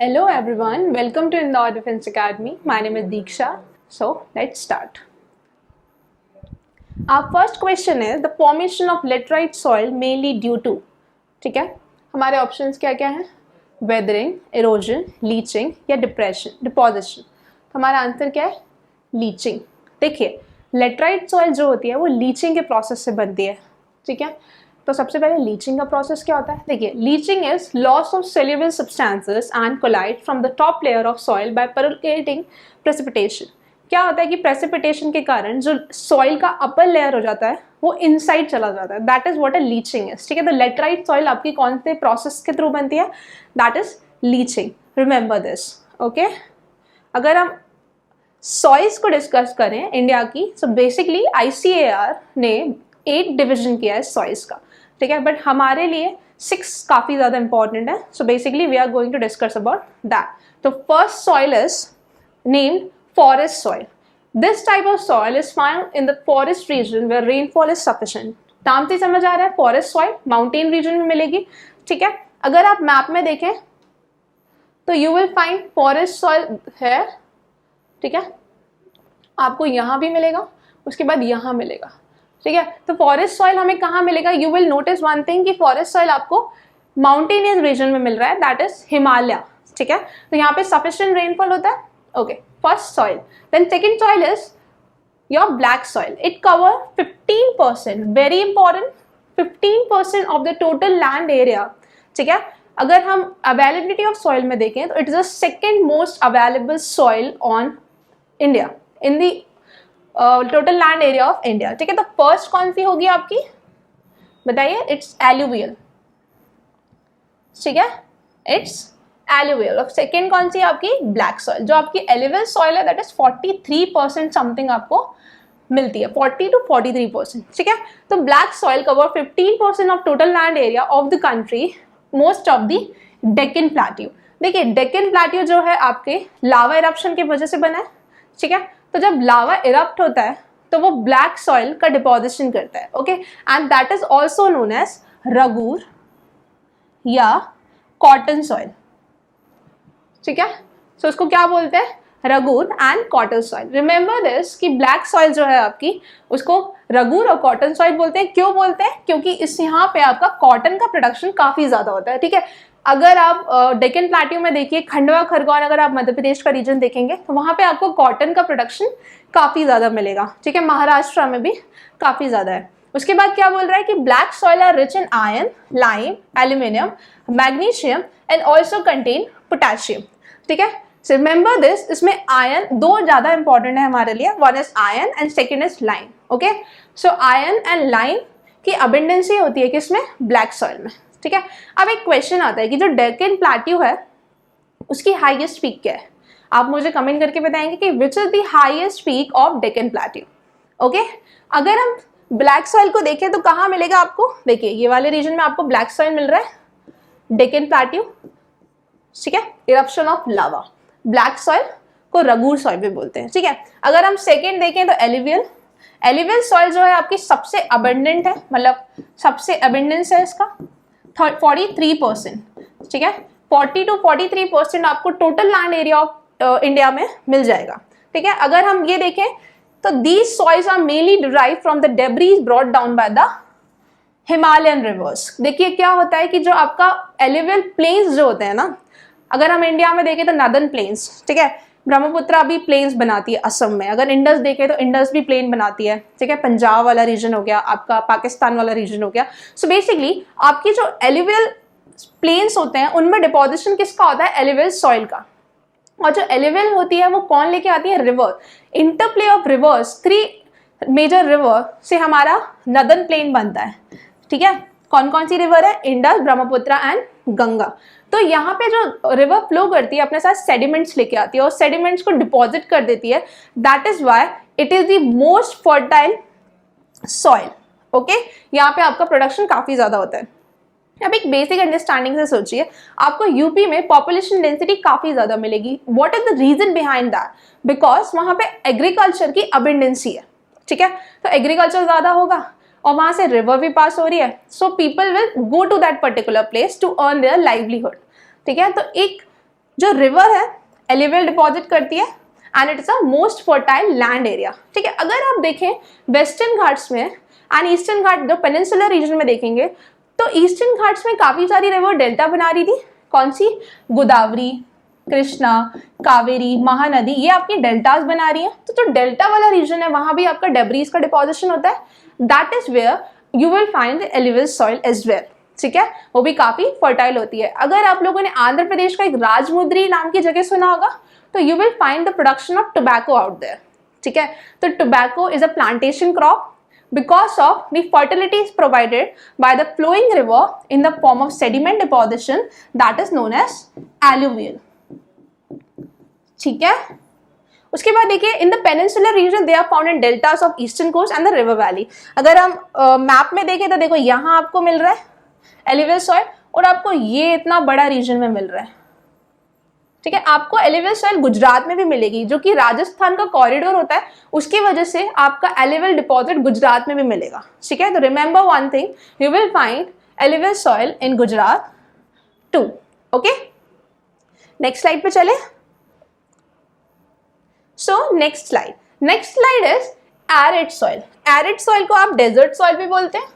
Hello everyone, welcome to Indore Defense Academy. My name is Deeksha. So let's start. Our first question is the formation of laterite soil mainly due to, ठीक है, हमारे options क्या क्या हैं? Weathering, erosion, leaching या deposition. तो हमारा answer क्या है? लीचिंग. देखिए, लेटराइट सॉइल जो होती है वो लीचिंग के प्रोसेस से बनती है. ठीक है, तो सबसे पहले लीचिंग का प्रोसेस क्या होता है? देखिए, leaching is loss of soluble substances and collide from the top layer of soil by percolating precipitation. क्या होता है कि प्रेसिपिटेशन के कारण जो सॉइल का अपर लेयर हो जाता है वो इनसाइड चला जाता है. That is what a leaching is. ठीक है, तो लेटराइट सॉइल आपकी कौन से प्रोसेस के थ्रू बनती है? That is leaching. Remember this. Okay, अगर हम सॉइल्स को डिस्कस करें इंडिया की, सो बेसिकली ICAR ने 8 डिविजन किया है सॉइल्स का. ठीक है, बट हमारे लिए 6 काफ़ी ज़्यादा इंपॉर्टेंट है. So basically we are going to discuss about that. तो first soil is named forest soil. This type of soil is found in the forest region where rainfall is sufficient. नाम से समझ आ रहा है, forest soil माउंटेन रीजन में मिलेगी. ठीक है, अगर आप मैप में देखें तो you will find forest soil है. ठीक है, आपको यहाँ भी मिलेगा, उसके बाद यहाँ मिलेगा. ठीक है, तो फॉरेस्ट सॉइल हमें कहाँ मिलेगा? You will notice one thing कि फॉरेस्ट सॉइल आपको माउंटेनियस रीजन में मिल रहा है, दैट इज हिमालय. ठीक है, तो यहाँ पे सफिशिएंट रेनफॉल होता है. Okay, first soil. Then second soil is your black soil. It cover 15%, very important, 15% of the total land area. ठीक है, अगर हम अवेलेबिलिटी ऑफ सॉइल में देखें तो it is the second most available soil on India in the total land area of India. ठीक है, तो फर्स्ट कौन सी होगी आपकी? बताइए. It's alluvial. ठीक है, इट्स एलुवियल. और सेकेंड कौन सी है आपकी? Black soil. जो आपकी एलुवियल सॉइल है दैट इज 43% समथिंग आपको मिलती है, 40 to 43%. ठीक है, तो black soil cover 15% of total land area of the country, most of the Deccan plateau. देखिए, डेक्कन प्लेट्यू जो है आपके लावा इरप्शन की वजह से बना है. ठीक है, तो जब लावा इरप्ट होता है तो वो ब्लैक सॉइल का डिपोजिशन करता है. Okay, and that is also known as regur या कॉटन सॉइल. ठीक है, सो उसको क्या बोलते हैं? Regur and cotton soil. Remember this कि ब्लैक सॉइल जो है आपकी उसको रगूर और कॉटन सॉइल बोलते हैं. क्यों बोलते हैं? क्योंकि इस यहाँ पे आपका कॉटन का प्रोडक्शन काफी ज्यादा होता है. ठीक है, अगर आप डेक्कन प्लेट्यू में देखिए, खंडवा खरगोन, अगर आप मध्य प्रदेश का रीजन देखेंगे तो वहां पे आपको कॉटन का प्रोडक्शन काफी ज्यादा मिलेगा. ठीक है, महाराष्ट्र में भी काफी ज्यादा है. उसके बाद क्या बोल रहा है कि black soil are rich in iron, lime, aluminium, magnesium and also contain potassium. ठीक है, सो रिमेंबर दिस. इसमें आयरन दो ज्यादा इंपॉर्टेंट है हमारे लिए. One is iron and second is lime. Okay, so iron and lime की अबेंडेंसी होती है किसमें? ब्लैक सॉइल में. ठीक है, अब एक क्वेश्चन आता है कि जो डेक्कन प्लेट्यू है उसकी हाईएस्ट पीक क्या है? आप मुझे कमेंट करके बताएंगे कि which is the highest peak of Deccan plateau. Okay, अगर हम ब्लैक सॉइल को देखें तो कहाँ मिलेगा आपको? देखिए, ये वाले रीजन में आपको ब्लैक सॉइल मिल रहा है, डेक्कन प्लेट्यू. ठीक है, eruption of lava. Black soil को रगूर सॉइल भी बोलते हैं. ठीक है, अगर हम सेकेंड देखें तो एलुवियल. एलुवियल सॉइल जो है आपकी सबसे अबेंडेंट है, मतलब सबसे अबेंडेंस है इसका 43%. ठीक है, 40 to 43% आपको total land area of India में मिल जाएगा. ठीक है, अगर हम ये देखें तो these soils are mainly derive from the debris brought down by the Himalayan rivers. देखिए क्या होता है कि जो आपका एलुवियल प्लेन्स जो होते हैं ना, अगर हम इंडिया में देखें तो नदर्न प्लेन्स. ठीक है, ब्रह्मपुत्रा भी प्लेन्स बनाती है असम में. अगर इंडस देखें तो इंडस भी प्लेन बनाती है. ठीक है, पंजाब वाला रीजन हो गया, आपका पाकिस्तान वाला रीजन हो गया. सो बेसिकली आपकी जो एलुवियल प्लेन्स होते हैं उनमें डिपोजिशन किसका होता है? एलुवियल सॉइल का. और जो एलुवियल होती है वो कौन लेके आती है? River. Interplay of rivers, 3 major river से हमारा नदर्न प्लेन बनता है. ठीक है, कौन कौन सी रिवर है? Indus, Brahmaputra and Ganga. तो यहाँ पे जो रिवर फ्लो करती है अपने साथ सेडिमेंट्स लेके आती है और सेडिमेंट्स को डिपॉजिट कर देती है. That is why it is the most fertile soil. Okay, यहाँ पे आपका प्रोडक्शन काफी ज्यादा होता है. अब एक बेसिक अंडरस्टैंडिंग से सोचिए, आपको यूपी में पॉपुलेशन डेंसिटी काफी ज्यादा मिलेगी. What is the reason behind that? Because वहां पे एग्रीकल्चर की अबेंडेंसी है. ठीक है, तो एग्रीकल्चर ज्यादा होगा और वहां से रिवर भी पास हो रही है. So people will go to that particular place to earn their livelihood. ठीक है, तो एक जो रिवर है एलिवियल डिपॉजिट करती है and it is a most fertile land area, ठीक है। अगर आप देखें वेस्टर्न घाट्स में एंड ईस्टर्न घाट जो पेनिनसुलर रीजन में देखेंगे तो ईस्टर्न घाट्स में काफी सारी रिवर डेल्टा बना रही थी। कौन सी? गोदावरी, कृष्णा, कावेरी, महानदी, ये आपकी डेल्टास बना रही है। तो जो डेल्टा वाला रीजन है वहां भी आपका डेब्रीज का डिपोजिशन होता है, that is where you will find the alluvial soil as well, ठीक है। वो भी काफी फर्टाइल होती है। अगर आप लोगों ने आंध्र प्रदेश का एक राजमुद्री नाम की जगह सुना होगा तो you will find the production of tobacco out there, ठीक है। तो tobacco is a plantation crop because of the fertility is provided by the flowing river in the form of sediment deposition that is known as alluvial, ठीक है। उसके बाद देखिए in the peninsular region they are found in deltas of eastern coast and the river valley. अगर हम map में देखें तो देखो यहाँ आपको मिल रहा है एलिवियल सॉइल और आपको ये इतना बड़ा रीजन में मिल रहा है, ठीक है। आपको एलिवियल सॉइल गुजरात में भी मिलेगी जो कि राजस्थान का कॉरिडोर होता है, उसकी वजह से आपका एलिवियल डिपॉजिट गुजरात में भी मिलेगा, ठीक है। तो remember one thing, you will find alluvial soil in Gujarat too, okay. Next slide पे चले। So next slide is arid soil. Arid soil को आप डेजर्ट सॉइल भी बोलते हैं,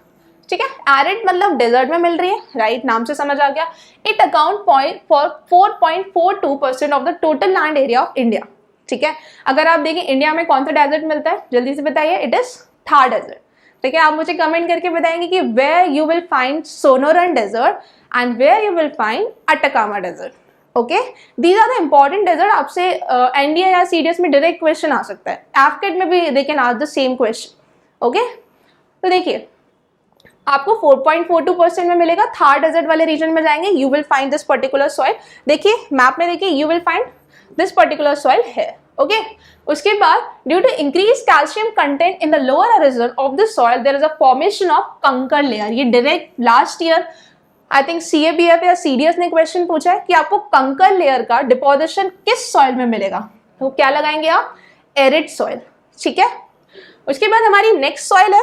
ठीक है। एरिड मतलब डेजर्ट में मिल रही है, राइट, नाम से समझ आ गया। It account for 4.42% of the total land area of India, ठीक है। अगर आप देखें इंडिया में कौन सा डेजर्ट मिलता है, जल्दी से बताइए, इट इज थार डेजर्ट, ठीक है। आप मुझे कमेंट करके बताएंगे कि where you will find Sonoran desert and where you will find Atacama desert, okay. These are the important desert. आपसे एनडीए या सीडीएस में डायरेक्ट क्वेश्चन आ सकता है, एफकेट में भी they can ask the same question, okay. तो देखिए आपको 4.42% में मिलेगा। थार डेजर्ट वाले रीजन में जाएंगे, you will find this particular soil. देखिए मैप में देखिए, you will find this particular soil है, ओके। उसके बाद due to increase calcium content in the lower horizon of the soil there is a formation of kankar layer. ये direct last year I think CAPF या CDS ने question पूछा है कि आपको कंकर लेयर का डिपोजिशन किस सॉइल में मिलेगा, तो क्या लगाएंगे आप? एरिड सॉइल, ठीक है। उसके बाद हमारी नेक्स्ट सॉइल है,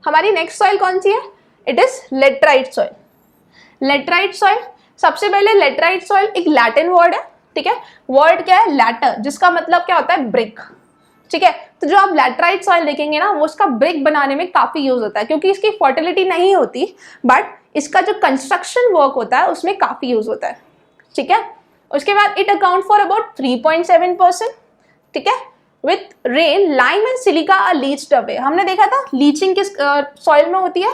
हमारी नेक्स्ट सॉइल कौन सी है? It is laterite soil. Laterite soil, सबसे पहले लेटराइट सॉइल एक लैटिन वर्ड है, ठीक है। वर्ड क्या है? लैटर, जिसका मतलब क्या होता है? ब्रिक, ठीक है। तो जो आप लैटराइट सॉइल देखेंगे ना वो उसका ब्रिक बनाने में काफी यूज होता है, क्योंकि इसकी फर्टिलिटी नहीं होती बट इसका जो कंस्ट्रक्शन वर्क होता है उसमें काफी यूज होता है, ठीक है। उसके बाद इट अकाउंट फॉर अबाउट 3.7%, ठीक है। With rain lime and silica are leached away. हमने देखा था लीचिंग किस सॉइल में होती है,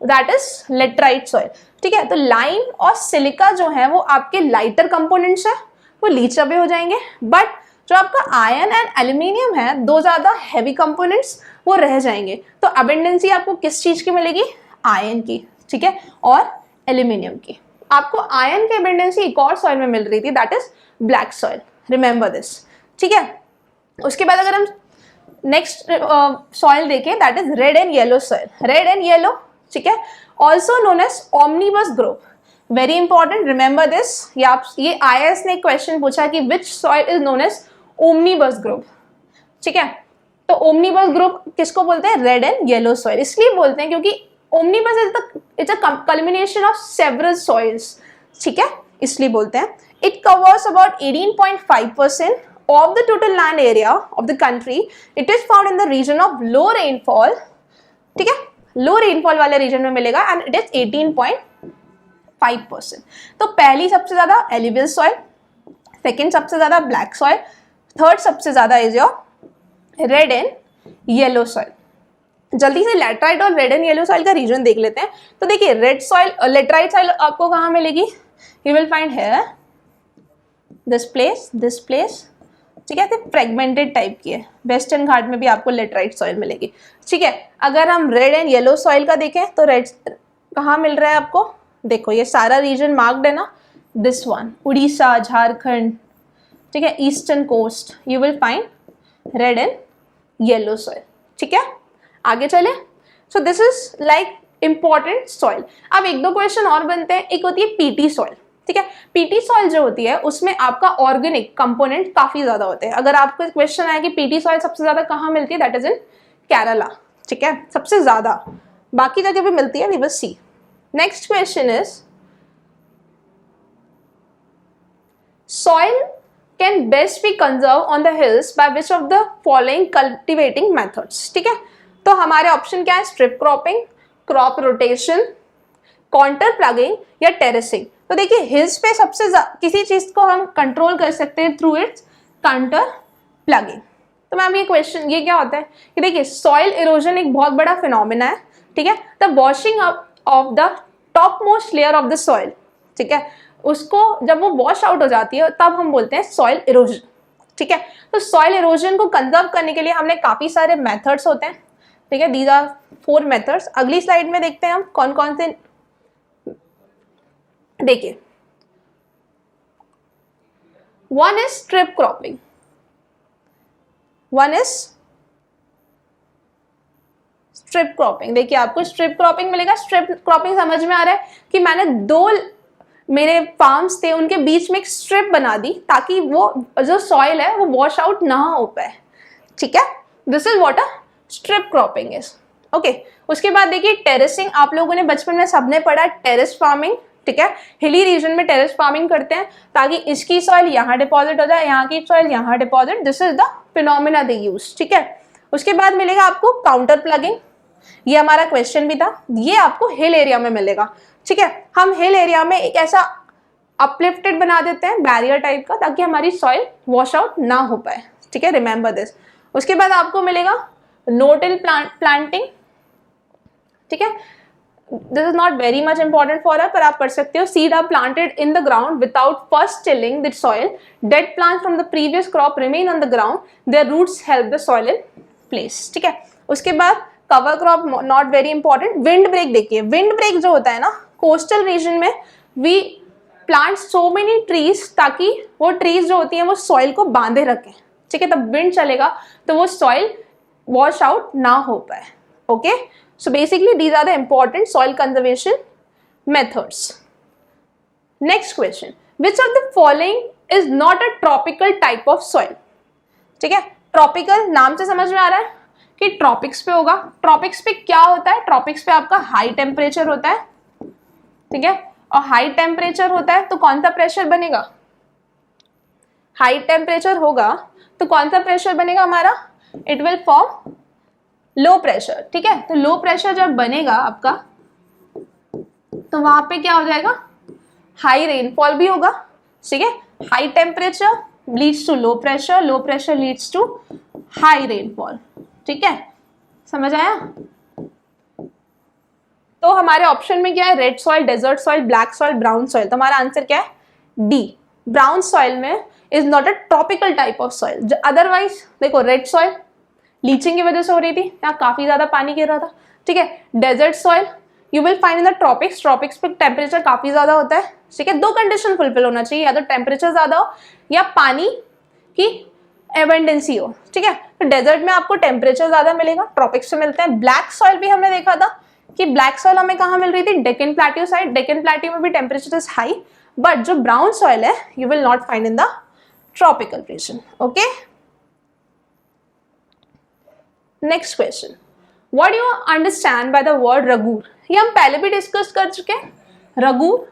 दैट इज लेटराइट सॉइल, ठीक है। तो लाइम और सिलिका जो है वो आपके लाइटर कंपोनेंट्स है, वो लीच अवे हो जाएंगे, बट जो आपका आयरन एंड एल्यूमिनियम है, दो ज्यादा हैवी कंपोनेंट्स, वो रह जाएंगे। तो अबेंडेंसी आपको किस चीज की मिलेगी? आयरन की, ठीक है, और एल्यूमिनियम की। आपको आयरन की अबेंडेंसी एक और सॉइल में मिल रही थी, that is black soil, remember this, ठीक है। उसके बाद अगर हम नेक्स्ट सॉइल देखें, that is red and yellow soil. Red and yellow, ठीक है, also known as omnibus group, very important, remember this. ये आईएएस ने क्वेश्चन पूछा कि which soil is known as omnibus group, ठीक है। तो ओमनिबस ग्रुप किसको बोलते हैं? Red and yellow soil. इसलिए बोलते हैं क्योंकि omnibus is a culmination of several soils, ठीक है, इसलिए बोलते हैं। It covers about 18.5% of the total land area of the country. It is found in the region of low rainfall, ठीक है, लो रेनफॉल वाले रीजन में मिलेगा एंड इट इज 18.5%। तो पहली सबसे ज्यादा एलिवियल सॉइल, सेकेंड सबसे ज्यादा ब्लैक सॉइल, थर्ड सबसे ज्यादा is your red and yellow soil. जल्दी से लेटराइट और रेड एंड येलो सॉइल का रीजन देख लेते हैं। तो देखिए रेड सॉइल, लेटराइट सॉइल आपको कहाँ मिलेगी? You will find here, this place, ठीक है। फ्रेगमेंटेड टाइप की है, वेस्टर्न घाट में भी आपको लेटराइट सॉइल मिलेगी, ठीक है। अगर हम रेड एंड येलो सॉइल का देखें तो रेड कहाँ मिल रहा है आपको? देखो ये सारा रीजन मार्क्ड है ना, दिस वन, उड़ीसा, झारखंड, ठीक है, eastern coast, you will find red and yellow soil, ठीक है। आगे चले। So this is like important soil. अब एक दो क्वेश्चन और बनते हैं। एक होती है पीटी सॉइल, ठीक है। पीटी सॉइल जो होती है उसमें आपका ऑर्गेनिक कंपोनेंट काफी ज्यादा होते हैं। अगर आपको क्वेश्चन आया कि पीटी सॉइल सबसे ज्यादा कहाँ मिलती है, दैट इज इन केरला, ठीक है, सबसे ज्यादा, बाकी जगह भी मिलती है, we will see. Next question is soil can best be conserved on the hills by which of the following cultivating methods? ठीक है, तो हमारे ऑप्शन क्या है? Strip cropping, crop rotation, counter plugging या टेरेसिंग। तो देखिए हिल्स पे सबसे किसी चीज को हम कंट्रोल कर सकते हैं थ्रू इट्स काउंटर प्लगिंग। तो मैम ये क्वेश्चन ये क्या होता है कि देखिए सॉइल इरोजन एक बहुत बड़ा फिनोमिना है, ठीक है, the washing up of the top most layer of the soil, ठीक है, उसको जब वो वॉश आउट हो जाती है तब हम बोलते हैं सॉइल इरोजन, ठीक है। तो सॉइल इरोजन को कंजर्व करने के लिए हमने काफी सारे मेथड्स होते हैं, ठीक है, दीज आर 4 मेथड्स। अगली स्लाइड में देखते हैं हम कौन कौन से। देखिए, one is strip cropping, one is strip cropping. देखिए आपको स्ट्रिप क्रॉपिंग मिलेगा। स्ट्रिप क्रॉपिंग समझ में आ रहा है कि मैंने 2 मेरे फार्म्स थे उनके बीच में एक स्ट्रिप बना दी ताकि वो जो सॉइल है वो वॉश आउट ना हो पाए, ठीक है। This is what a strip cropping is, okay. उसके बाद देखिए टेरेसिंग, आप लोगों ने बचपन में सबने पढ़ा टेरेस फार्मिंग, ठीक है। हिली रीजन में टेरेस फार्मिंग करते हैं ताकि इसकी सॉइल यहाँ डिपॉजिट हो जाए, यहाँ की सॉइल यहाँ deposit, this is the phenomena they use, ठीक है। उसके बाद मिलेगा आपको काउंटर प्लगिंग, ये हमारा क्वेश्चन भी था, ये आपको हिल एरिया में मिलेगा, ठीक है। हम हिल एरिया में एक ऐसा अपलिफ्टेड बना देते हैं बैरियर टाइप का ताकि हमारी सॉइल वॉश आउट ना हो पाए, ठीक है, रिमेंबर दिस। उसके बाद आपको मिलेगा नो टिल प्लांटिंग, ठीक है, this is not very much important for us, पर आप पढ़ सकते हो। Seed are planted in the ground without first tilling the soil, dead plants from the previous crop remain on the ground, their roots help the soil in place, ठीक है। उसके बाद cover crop not very important. Wind break, देखिए wind break जो होता है ना coastal region में, we plant so many trees ताकि वो ट्रीज जो होती हैं वो सॉइल को बांधे रखें, ठीक है, तब विंड चलेगा तो वो सॉइल वॉश आउट ना हो पाए, okay. So basically these are the important soil conservation methods. Next question, which of the following is not a tropical type of soil, ठीक है। ट्रॉपिकल नाम से समझ में आ रहा है कि ट्रॉपिक्स पे होगा। ट्रॉपिक्स पे क्या होता है? ट्रॉपिक्स पे आपका हाई टेम्परेचर होता है, ठीक है, और हाई टेम्परेचर होता है तो कौन सा प्रेशर बनेगा? हाई टेम्परेचर होगा तो कौन सा प्रेशर बनेगा हमारा? It will form low pressure, ठीक है। तो लो प्रेशर जब बनेगा आपका तो वहां पे क्या हो जाएगा? हाई रेनफॉल भी होगा, ठीक है। High temperature leads to low pressure leads to high rainfall, ठीक है, समझ आया? तो हमारे ऑप्शन में क्या है? Red soil, desert soil, black soil, brown soil. तो हमारा आंसर क्या है? डी, ब्राउन सॉइल में is not a tropical type of soil. Otherwise देखो रेड सॉइल लीचिंग की वजह से हो रही थी, यहाँ काफी ज्यादा पानी गिर रहा था, ठीक है। Desert soil you will find in the tropics, tropics पे टेम्परेचर काफी ज्यादा होता है, ठीक है। 2 कंडीशन फुलफिल होना चाहिए, या तो टेम्परेचर ज्यादा हो या पानी की एबंडेंसी हो, ठीक है। तो डेजर्ट में आपको टेम्परेचर ज्यादा मिलेगा, ट्रॉपिक्स से मिलते हैं। ब्लैक सॉइल भी हमने देखा था कि ब्लैक सॉइल हमें कहाँ मिल रही थी? Deccan plateau side. Deccan plateau में भी टेम्परेचर इज हाई, बट जो ब्राउन सॉइल है you will not find in the tropical region, okay. Next question, what you understand by the word regur? ये हम पहले भी डिस्कस कर चुके हैं। रगूर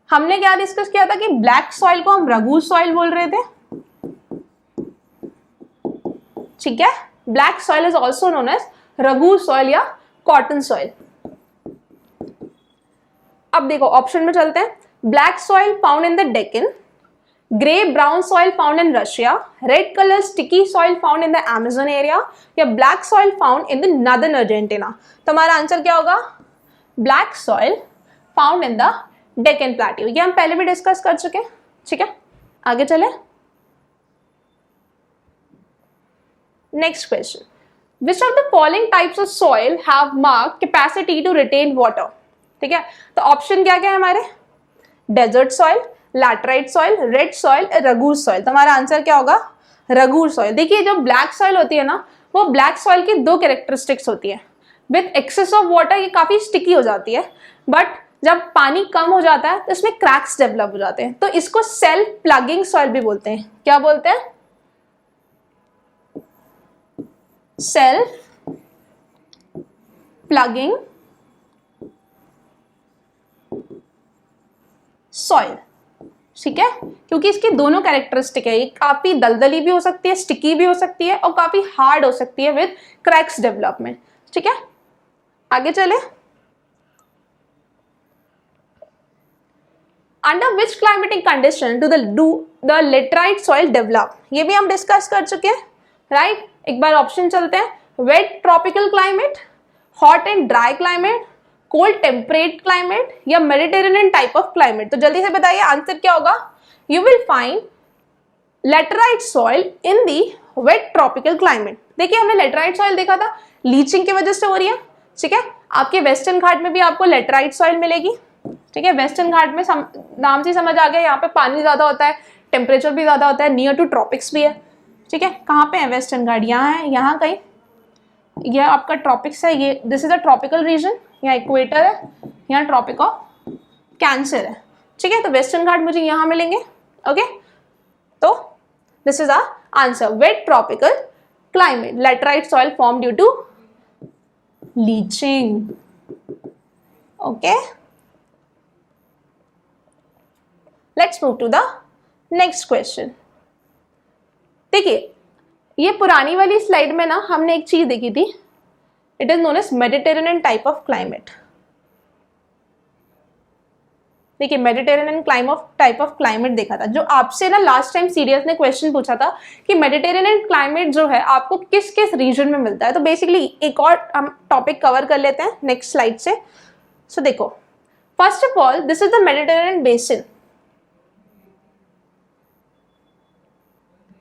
हमने क्या डिस्कस किया था कि ब्लैक सॉइल को हम रगूर सॉइल बोल रहे थे, ठीक है। Black soil is also known as regur soil या कॉटन सॉइल। अब देखो ऑप्शन में चलते हैं। Black soil found in the Deccan, grey brown soil found in Russia, red colour sticky soil found in the Amazon area, या black soil found in the northern Argentina. तो हमारा answer क्या होगा? Black soil found in the Deccan plateau. ये हम पहले भी discuss कर चुके हैं, ठीक है। आगे चले। Next question, which of the following types of soil have marked capacity to retain water, ठीक है। तो ऑप्शन क्या क्या है हमारे? Desert soil, laterite soil, red soil, regur soil. तो हमारा आंसर क्या होगा? रगूर सॉइल। देखिए जो ब्लैक सॉइल होती है ना, वो ब्लैक सॉइल की 2 कैरेक्टरिस्टिक्स होती है। विथ एक्सेस ऑफ वाटर ये काफी स्टिकी हो जाती है, बट जब पानी कम हो जाता है तो इसमें क्रैक्स डेवलप हो जाते हैं, तो इसको सेल्फ प्लगिंग सॉइल भी बोलते हैं। क्या बोलते हैं? Self plugging soil. ठीक है, क्योंकि इसकी दोनों कैरेक्टरिस्टिक है, ये काफी दलदली भी हो सकती है, स्टिकी भी हो सकती है और काफी हार्ड हो सकती है विद क्रैक्स डेवलपमेंट। ठीक है, आगे चले। Under which climatic condition do the laterite soil develop, ये भी हम डिस्कस कर चुके हैं, राइट। एक बार ऑप्शन चलते हैं, wet tropical climate, hot and dry climate, cold temperate climate या मेडिटेरेनियन टाइप ऑफ क्लाइमेट। तो जल्दी से बताइए आंसर क्या होगा। You will find laterite soil in the wet tropical climate. देखिए हमने लेटराइट सॉइल देखा था, लीचिंग की वजह से हो रही है। ठीक है, आपके वेस्टर्न घाट में भी आपको लेटराइट सॉइल मिलेगी। ठीक है, वेस्टर्न घाट में नाम से समझ आ गया, यहाँ पे पानी ज्यादा होता है, टेम्परेचर भी ज्यादा होता है, नियर टू ट्रॉपिक्स भी है। ठीक है, कहाँ पे है वेस्टर्न घाट, यहाँ है, यहाँ कहीं, यह आपका ट्रॉपिक्स है, ये this is a tropical region, यहाँ इक्वेटर है, यहाँ ट्रॉपिक ऑफ कैंसर है। ठीक है, तो वेस्टर्न घाट मुझे यहाँ मिलेंगे। ओके, तो this is our answer, wet tropical climate, laterite soil form due to leaching. Okay, let's move to the next question. देखिए ये पुरानी वाली स्लाइड में ना हमने एक चीज देखी थी, it is known as Mediterranean type of climate. देखिए मेडिटेरेनियन टाइप ऑफ क्लाइमेट देखा था, जो आपसे ना लास्ट टाइम सीरियस ने क्वेश्चन पूछा था कि मेडिटेरेनियन क्लाइमेट जो है आपको किस किस रीजन में मिलता है। तो बेसिकली एक और हम टॉपिक कवर कर लेते हैं नेक्स्ट स्लाइड से। सो देखो, first of all this is the Mediterranean basin.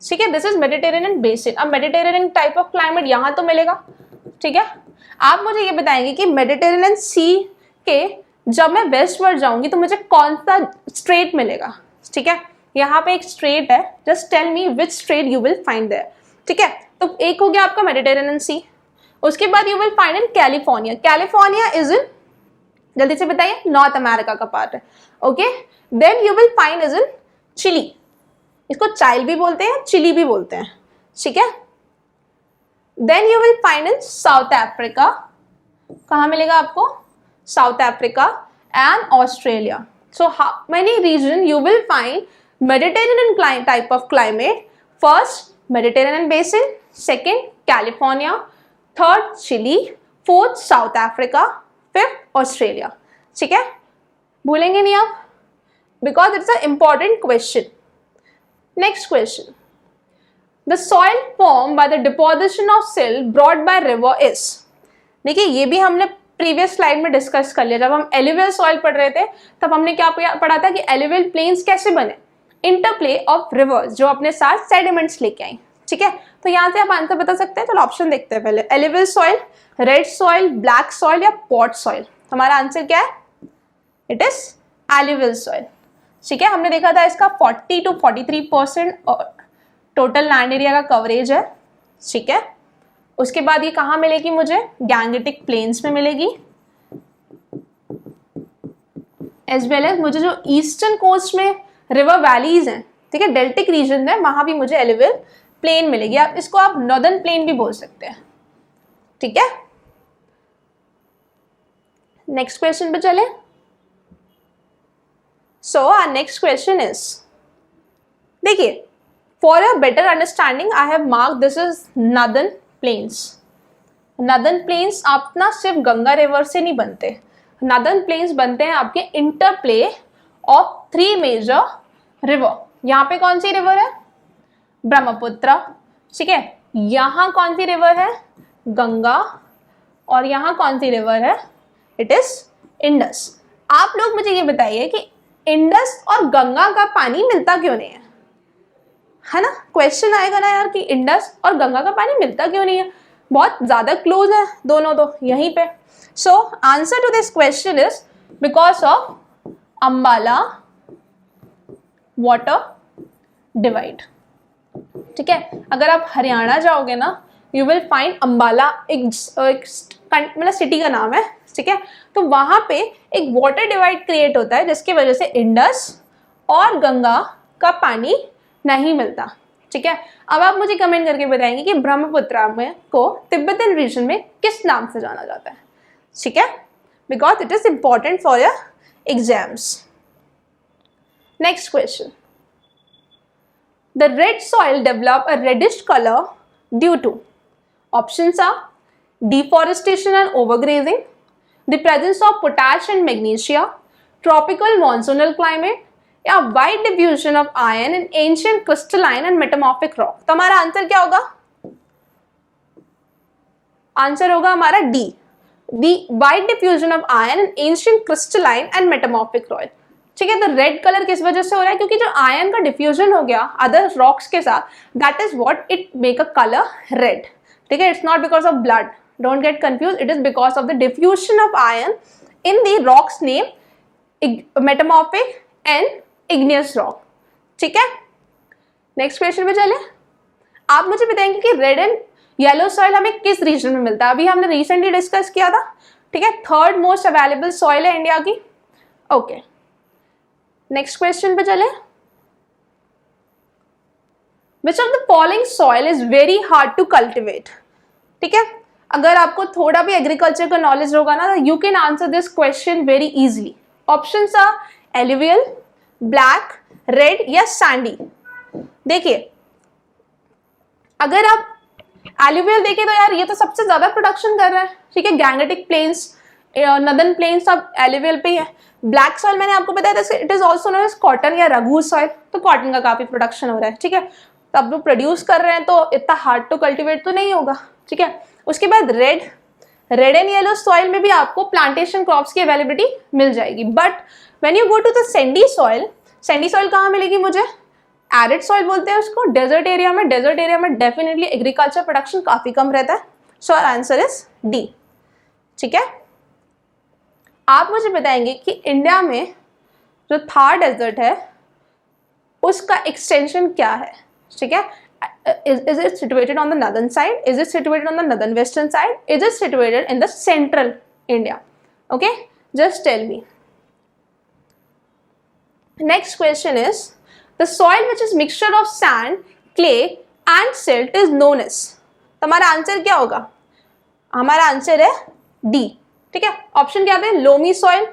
ठीक है, दिस इज मेडिटेरेनियन बेसिन। अब मेडिटेरेनियन टाइप ऑफ क्लाइमेट यहाँ तो मिलेगा। ठीक है, आप मुझे ये बताएंगे कि मेडिटेरेनियन सी के जब मैं वेस्टवर्ड जाऊंगी तो मुझे कौन सा स्ट्रेट मिलेगा। ठीक है, यहाँ पे एक स्ट्रेट है, just tell me which strait you will find there. ठीक है, तो एक हो गया आपका मेडिटेरेनियन सी, उसके बाद you will find in California. California is in, जल्दी से बताइए, नॉर्थ अमेरिका का पार्ट है। Okay, then you will find is in Chile, इसको चाइल भी बोलते हैं, चिली भी बोलते हैं। ठीक है, then you will find in South Africa, कहाँ मिलेगा आपको, South Africa and Australia. So how many region you will find Mediterranean type of climate. First Mediterranean basin, second California, third Chile, fourth South Africa, fifth Australia. ठीक है, भूलेंगे नहीं आप, because it's a important question. Next question. The soil formed by the deposition of silt brought by river is. देखिए ये भी हमने previous slide में डिस्कस कर लिया, जब हम एलुवियल सॉइल पढ़ रहे थे तब हमने क्या पढ़ा था कि एलुवियल प्लेन्स कैसे बने, इंटरप्ले ऑफ रिवर्स जो अपने साथ सेडिमेंट्स लेके आई। ठीक है, तो यहाँ से आप आंसर बता सकते हैं। चलो ऑप्शन देखते हैं पहले, alluvial soil, red soil, black soil या पॉट सॉइल। हमारा आंसर क्या है, इट इज एलुवियल सॉइल। ठीक है, हमने देखा था इसका 40 to 43% टोटल लैंड एरिया का कवरेज है। ठीक है, उसके बाद ये कहाँ मिलेगी मुझे, गैंगेटिक प्लेन्स में मिलेगी, एज वेल एज मुझे जो ईस्टर्न कोस्ट में रिवर वैलीज हैं, ठीक है, डेल्टिक रीजन है, वहां भी मुझे एलुवियल प्लेन मिलेगी। आप इसको आप नॉर्दर्न प्लेन भी बोल सकते हैं। ठीक है, नेक्स्ट क्वेश्चन पे चले। So our next question is, देखिए for a better understanding I have marked this is northern plains. Northern plains आप ना सिर्फ गंगा रिवर से नहीं बनते, northern plains बनते हैं आपके इंटरप्ले ऑफ 3 मेजर रिवर। यहाँ पे कौन सी रिवर है, ब्रह्मपुत्र। ठीक है, यहाँ कौन सी रिवर है, गंगा, और यहाँ कौन सी रिवर है, इट इज इंडस। आप लोग मुझे ये बताइए कि इंडस और गंगा का पानी मिलता क्यों नहीं है ना, क्वेश्चन आएगा ना यार कि इंडस और गंगा का पानी मिलता क्यों नहीं है, बहुत ज्यादा क्लोज है दोनों तो यहीं पे। So answer to this question is because of Ambala water divide. ठीक है, अगर आप हरियाणा जाओगे ना यू विल फाइंड अंबाला, एक मतलब सिटी का नाम है। ठीक है, तो वहां पे एक वाटर डिवाइड क्रिएट होता है जिसकी वजह से इंडस और गंगा का पानी नहीं मिलता। ठीक है, अब आप मुझे कमेंट करके बताएंगे कि ब्रह्मपुत्र में को तिब्बतन रीजन में किस नाम से जाना जाता है। ठीक है, because it is important for your exams. Next question, the red soil develop a reddish colour due to, options are deforestation and overgrazing, the presence of potash and magnesia, tropical monsoonal climate, या wide diffusion of iron in ancient crystalline and metamorphic rock। तो हमारा answer क्या होगा? Answer होगा हमारा D, the wide diffusion of iron in ancient crystalline and metamorphic rock। ठीक है, तो रेड कलर किस वजह से हो रहा है? क्योंकि जो आयरन का डिफ्यूजन हो गया अदर रॉक्स के साथ, that is what it make a colour red. ठीक है, it's not because of blood, don't get confused, it is because of the diffusion of iron in the rocks name metamorphic and igneous rock। ठीक है, next question पे चले। आप मुझे बताएंगे कि रेड एंड येलो सॉइल हमें किस रीजन में मिलता है? अभी हमने रिसेंटली डिस्कस किया था। ठीक है, थर्ड मोस्ट अवेलेबल सॉइल है इंडिया की। ओके, नेक्स्ट क्वेश्चन पे चले। Which of the following soil is very hard to cultivate? ठीक है, अगर आपको थोड़ा भी एग्रीकल्चर का नॉलेज होगा ना, you can answer this question very easily. Options are alluvial, black, red या सैंडी। देखिए, अगर आप एलुवियल देखें तो यार ये तो सबसे ज्यादा प्रोडक्शन कर रहा है। ठीक है, गैंगेटिक प्लेन्स, नदर्न प्लेन्स सब एलुवियल पे ही है। ब्लैक सॉइल मैंने आपको बताया था, it is also known as cotton या रघु सॉइल, तो कॉटन का काफी प्रोडक्शन हो रहा है। ठीक है, तो अब लोग प्रोड्यूस कर रहे हैं तो इतना हार्ड टू कल्टिवेट तो नहीं होगा। ठीक है, उसके बाद रेड एंड येलो सॉइल में भी आपको प्लांटेशन क्रॉप्स की अवेलेबिलिटी मिल जाएगी। But when you go to the sandy soil कहाँ मिलेगी मुझे? एरिड सॉइल बोलते हैं उसको। डेजर्ट एरिया में डेफिनेटली एग्रीकल्चर प्रोडक्शन काफी कम रहता है। So answer is D. ठीक है, आप मुझे बताएंगे कि इंडिया में जो थार डेजर्ट है उसका एक्सटेंशन क्या है? ठीक है, is it situated on the northern side? Is it situated on the northern western side? Is it situated in the central India? Okay, just tell me. Next question is, the soil which is mixture of sand, clay and silt is known as। तो हमारा answer क्या होगा? हमारा answer है D. ठीक है, option क्या थे? लोमी सॉइल,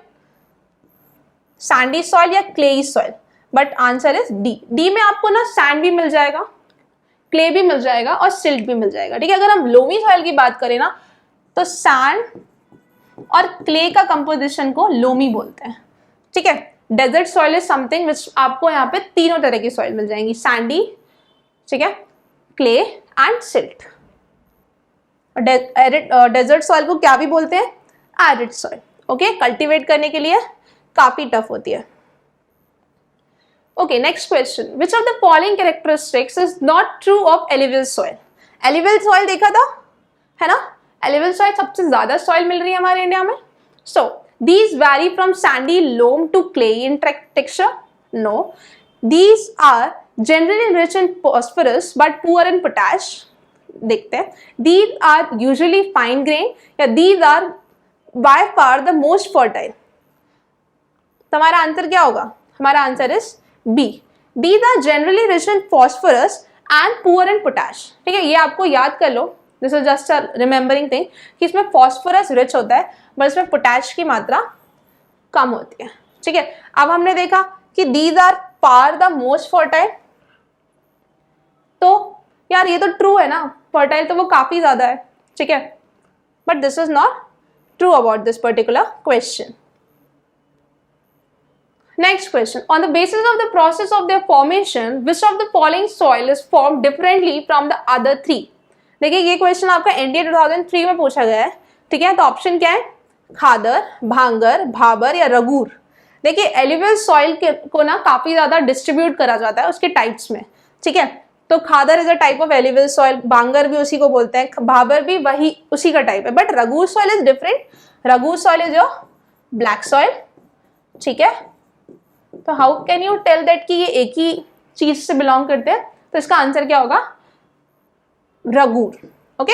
सैंडी सॉइल या clayey soil, but answer is D. D में आपको ना सैंड भी मिल जाएगा, क्ले भी मिल जाएगा और सिल्ट भी मिल जाएगा। ठीक है, अगर हम लोमी सॉइल की बात करें ना तो सैंड और क्ले का कंपोजिशन को लोमी बोलते हैं। ठीक है, desert soil is something which आपको यहाँ पे तीनों तरह की सॉइल मिल जाएंगी, सैंडी, ठीक है, clay and silt. Desert soil को क्या भी बोलते हैं? Arid soil. ओके, कल्टीवेट करने के लिए काफी टफ होती है। Okay, next question. Which of the following characteristics is not true of alluvial soil? Alluvial soil देखा था, है ना? Alluvial soil सबसे ज्यादा soil मिल रही है हमारे इंडिया में। So, these vary from sandy loam to clay in texture? No. These are generally rich in phosphorus but poor in potash. देखते हैं। These are usually fine grain या these are by far the most fertile। तो हमारा answer क्या होगा? हमारा answer is B. These are generally rich in phosphorus and poor in potash। ठीक है, ये आपको याद कर लो, this is just a remembering thing कि इसमें फॉस्फोरस रिच होता है बट इसमें पोटैश की मात्रा कम होती है। ठीक है, अब हमने देखा कि these are far the most fertile, तो यार ये तो ट्रू है ना, फर्टाइल तो वो काफी ज्यादा है। ठीक है, but this is not true about this particular question. Next question. On the basis of the process of their formation, which of the following soil is formed differently from the other three? देखिए, ये question आपका NDA 2003 में पूछा गया है। ठीक है, तो ऑप्शन क्या है? खादर, भांगर, भाबर या रगूर। देखिए, एलुवियल सॉइल को ना काफी ज्यादा डिस्ट्रीब्यूट करा जाता है उसके टाइप्स में। ठीक है, तो khadar is a type of alluvial soil, bhangar भी उसी को बोलते हैं, भाबर भी वही उसी का टाइप है, but regur soil is different. Regur soil is your black soil. ठीक है, तो how can you tell that कि ये एक ही चीज से बिलोंग करते हैं? तो इसका आंसर क्या होगा? रगूर। ओके,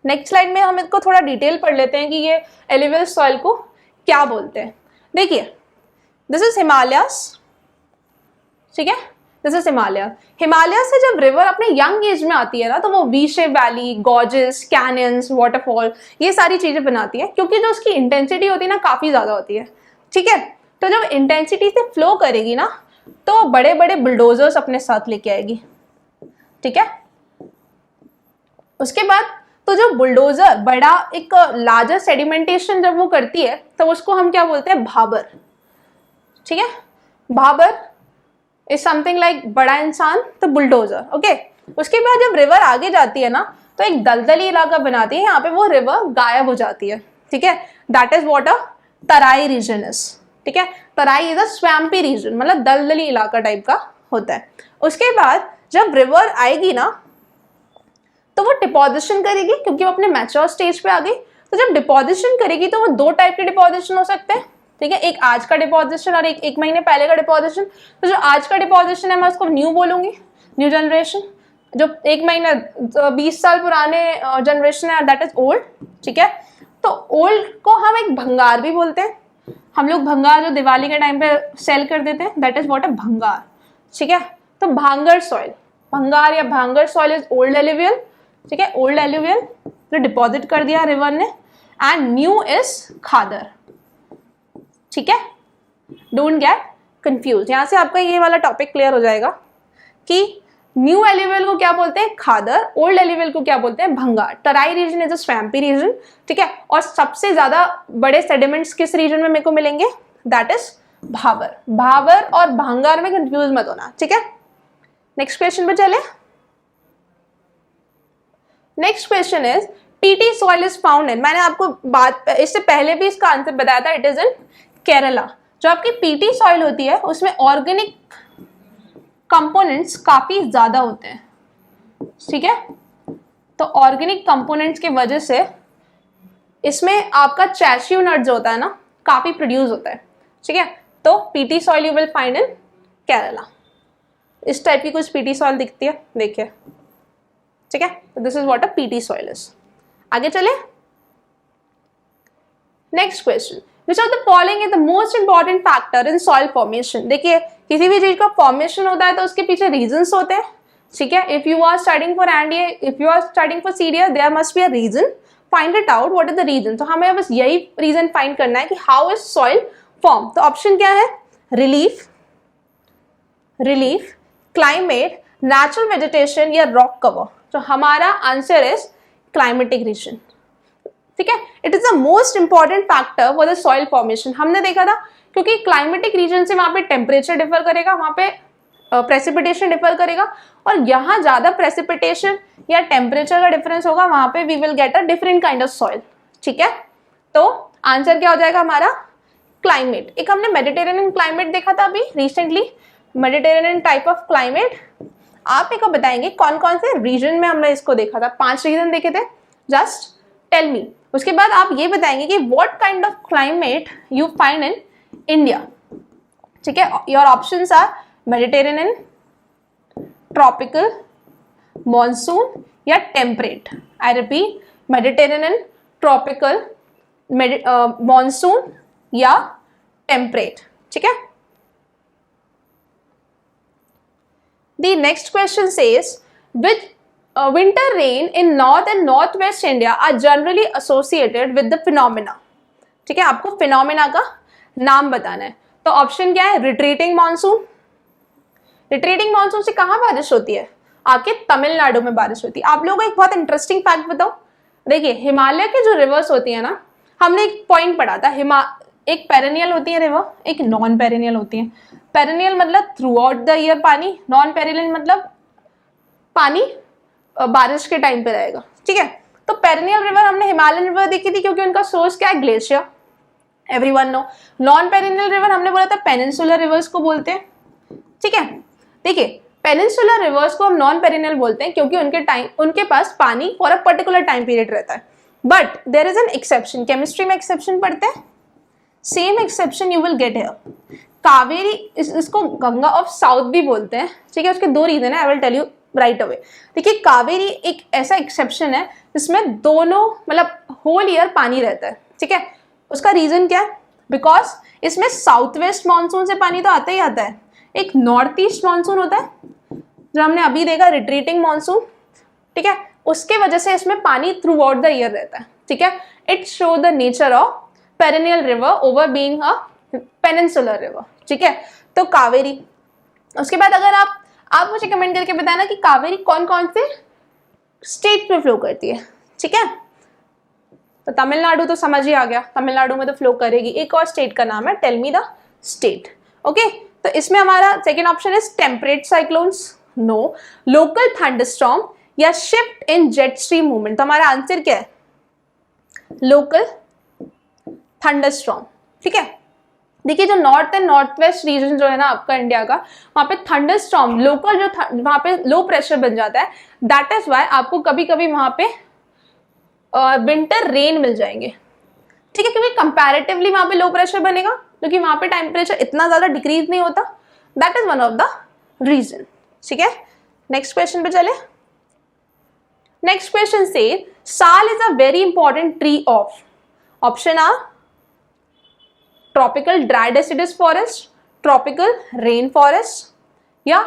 नेक्स्ट स्लाइड में हम इसको थोड़ा डिटेल पढ़ लेते हैं कि ये एलुवियल सॉइल को क्या बोलते हैं। देखिए, दिस इज हिमालयस। ठीक है, दिस इज हिमालय से जब रिवर अपने यंग एज में आती है ना, तो वो V shape valley, gorges, canyons, waterfall, ये सारी चीजें बनाती है, क्योंकि जो उसकी इंटेंसिटी होती है ना काफी ज्यादा होती है। ठीक है, तो जब इंटेंसिटी से फ्लो करेगी ना तो बड़े बड़े बुलडोजर्स अपने साथ लेके आएगी, ठीक है। उसके बाद तो जो बुलडोजर बड़ा एक लार्जर सेडिमेंटेशन जब वो करती है तो उसको हम क्या बोलते हैं, भाबर, ठीक है। भाबर इज समथिंग लाइक बड़ा इंसान, तो बुलडोजर, ओके। उसके बाद जब रिवर आगे जाती है ना तो एक दलदली इलाका बनाती है, यहाँ पे वो रिवर गायब हो जाती है, ठीक है। That is what a Terai region is, ठीक है। Terai is a swampy region, मतलब दलदली इलाका टाइप का होता है। उसके बाद जब रिवर आएगी ना तो वो डिपोजिशन करेगी, क्योंकि वो अपने मैच्योर स्टेज पे आ गई। तो जब डिपोजिशन करेगी तो वो दो टाइप के डिपोजिशन हो सकते हैं, ठीक है। एक आज का डिपोजिशन और एक महीने पहले का डिपोजिशन। तो जो आज का डिपोजिशन है मैं उसको न्यू बोलूंगी, न्यू जनरेशन। जो एक महीना 20 साल पुराने जनरेशन है दैट इज ओल्ड, ठीक है। तो ओल्ड को हम एक भंगार भी बोलते हैं। हम लोग भंगार जो दिवाली के टाइम पे सेल कर देते हैं दैट इज व्हाट अ भंगार, ठीक है। तो भांगर सॉइल, भंगार या भांगर सॉइल इज ओल्ड एलुवियल, ठीक है। ओल्ड एलुवियल जो डिपॉजिट कर दिया रिवर ने, एंड न्यू इज खादर, ठीक है। डोंट गेट कंफ्यूज, यहां से आपका ये वाला टॉपिक क्लियर हो जाएगा कि न्यू एलुवियल को क्या बोलते हैं, खादर। ओल्ड एलुवियल को क्या बोलते हैं, bhangar. Terai region is a swampy region, ठीक है। और सबसे ज्यादा बड़े सेडिमेंट्स किस रीजन में मेरे को मिलेंगे, दैट इज भाबर। भाबर और भंगार में कंफ्यूज मत होना, ठीक है। नेक्स्ट क्वेश्चन पे चले। Next question is PT soil is found in, मैंने आपको बात इससे पहले भी इसका आंसर बताया था, इट इज इन केरला। जो आपकी पीटी सॉइल होती है उसमें ऑर्गेनिक कंपोनेंट्स काफी ज्यादा होते हैं, ठीक है। तो ऑर्गेनिक कंपोनेंट्स की वजह से इसमें आपका चैश्यू नट जो होता है ना काफी प्रोड्यूस होता है, ठीक है। तो PT soil you will find इन केरला। इस टाइप की कुछ पीटी सॉइल दिखती है, देखिए, ठीक है। तो this is what a PT soil is. आगे चले। Next question, which of the following is the most important factor in soil formation. देखिए किसी भी चीज का फॉर्मेशन होता है तो उसके पीछे रीजंस होते हैं, ठीक है। If you are studying for NDA, if you are studying for CDS, there must be a reason, find it out what is the reason. तो हमें बस यही रीजन फाइंड करना है कि हाउ इज सॉइल फॉर्म। तो ऑप्शन क्या है, रिलीफ, क्लाइमेट, नेचुरल वेजिटेशन या रॉक कवर। तो हमारा आंसर इज क्लाइमेटिक रीजन, ठीक है। It is the most important factor for the soil formation. हमने देखा था क्योंकि क्लाइमेटिक रीजन से वहां पे टेम्परेचर डिफर करेगा, वहां पे प्रेसिपिटेशन डिफर करेगा, और यहाँ ज्यादा प्रेसिपिटेशन या टेम्परेचर का डिफरेंस होगा, वहां पे we will get a different kind of soil, ठीक है। तो आंसर क्या हो जाएगा हमारा, क्लाइमेट। एक हमने मेडिटेरेनियन क्लाइमेट देखा था अभी recently, Mediterranean type of climate. आप एक बताएंगे कौन कौन से रीजन में हमने इसको देखा था, 5 रीजन देखे थे, जस्ट टेल मी। उसके बाद आप ये बताएंगे कि what kind of climate you find in India, ठीक है। Your options are Mediterranean, tropical, monsoon या temperate. I repeat, Mediterranean, tropical, monsoon या टेम्परेट, ठीक है। The next question says, which winter rain in north and northwest India are generally associated with the phenomena, ठीक है। आपको phenomena का नाम बताना है। तो ऑप्शन क्या है, रिट्रीटिंग मानसून। रिट्रीटिंग मानसून से कहाँ बारिश होती है, आपके तमिलनाडु में बारिश होती है। आप लोगों को एक बहुत इंटरेस्टिंग फैक्ट बताओ, देखिए हिमालय के जो रिवर्स होती है ना, हमने एक पॉइंट पढ़ा था, एक पेरेनियल होती है रिवर, एक नॉन पेरेनियल होती है। पेरेनियल मतलब थ्रू आउट द ईयर पानी, नॉन पेरेनियल मतलब पानी बारिश के टाइम पे रहेगा, ठीक है। तो पेरेनियल रिवर हमने हिमालयन रिवर देखी थी क्योंकि उनका सोर्स क्या है, glacier, everyone know. Non perennial river हमने बोला था पेनिनसुलर रिवर्स को बोलते हैं, ठीक है। देखिए पेनिनसुलर रिवर्स को हम नॉन पेरेनियल बोलते हैं क्योंकि उनके पास पानी for a particular time period रहता है। But there is an exception, chemistry में एक्सेप्शन पढ़ते हैं, same exception you will get here. Kaveri, इसको गंगा ऑफ साउथ भी बोलते हैं, ठीक है। उसके 2 रीजन है, I will tell you right away. देखिए कावेरी एक ऐसा एक्सेप्शन है जिसमें दोनों मतलब होल ईयर पानी रहता है, ठीक है। उसका रीजन क्या है, बिकॉज इसमें साउथ वेस्ट मानसून से पानी तो आता ही आता है, एक नॉर्थ ईस्ट मानसून होता है जो हमने अभी देखा, रिट्रीटिंग मानसून, ठीक है। उसके वजह से इसमें पानी थ्रू आउट द ईयर रहता है, ठीक है। It show the nature of perennial river over being a peninsular river, ठीक है, तो कावेरी। उसके बाद अगर आप मुझे कमेंट करके बताना कि कावेरी कौन कौन से स्टेट में फ्लो करती है, ठीक है। तो तमिलनाडु तो समझ ही आ गया, तमिलनाडु में तो फ्लो करेगी। एक और स्टेट का नाम है, tell me the state. Okay, तो इसमें हमारा second option is temperate cyclones, no, local thunderstorm या shift in jet stream movement. तो हमारा आंसर क्या है, लोकल थंडरस्टॉर्म, ठीक है। देखिए जो north and north west region जो है ना आपका इंडिया का, वहां पे थंडरस्टॉर्म लोकल जो वहां पे लो प्रेशर बन जाता है, दैट इज वाई आपको कभी कभी वहां पे विंटर रेन मिल जाएंगे, ठीक है, क्योंकि कंपैरेटिवली वहां पे लो प्रेशर बनेगा, क्योंकि वहां पे टेम्परेचर इतना ज्यादा डिक्रीज नहीं होता। That is one of the reason, ठीक है। नेक्स्ट क्वेश्चन पे चले। नेक्स्ट क्वेश्चन से sal is a very important tree of, option are tropical dry deciduous forest, tropical rain forest या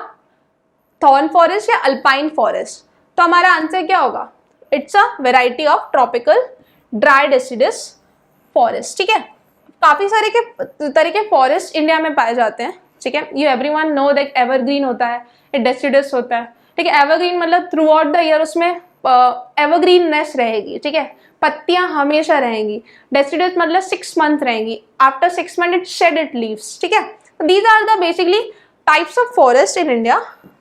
थॉर्न फॉरेस्ट या अल्पाइन फॉरेस्ट। तो हमारा आंसर क्या होगा, it's a variety of tropical dry deciduous forest, ठीक है। काफी सारे के तरह के फॉरेस्ट इंडिया में पाए जाते हैं, ठीक है। You everyone know that evergreen होता है, एक डेसिडस होता है, ठीक है। एवरग्रीन मतलब थ्रू आउट द ईयर उसमें एवरग्रीननेस रहेगी, ठीक है, पत्तियां हमेशा रहेंगी। डेसिडस मतलब 6 मंथ रहेंगी, after 6 month it shed it leaves, ठीक है। These are the basically types of forest in India.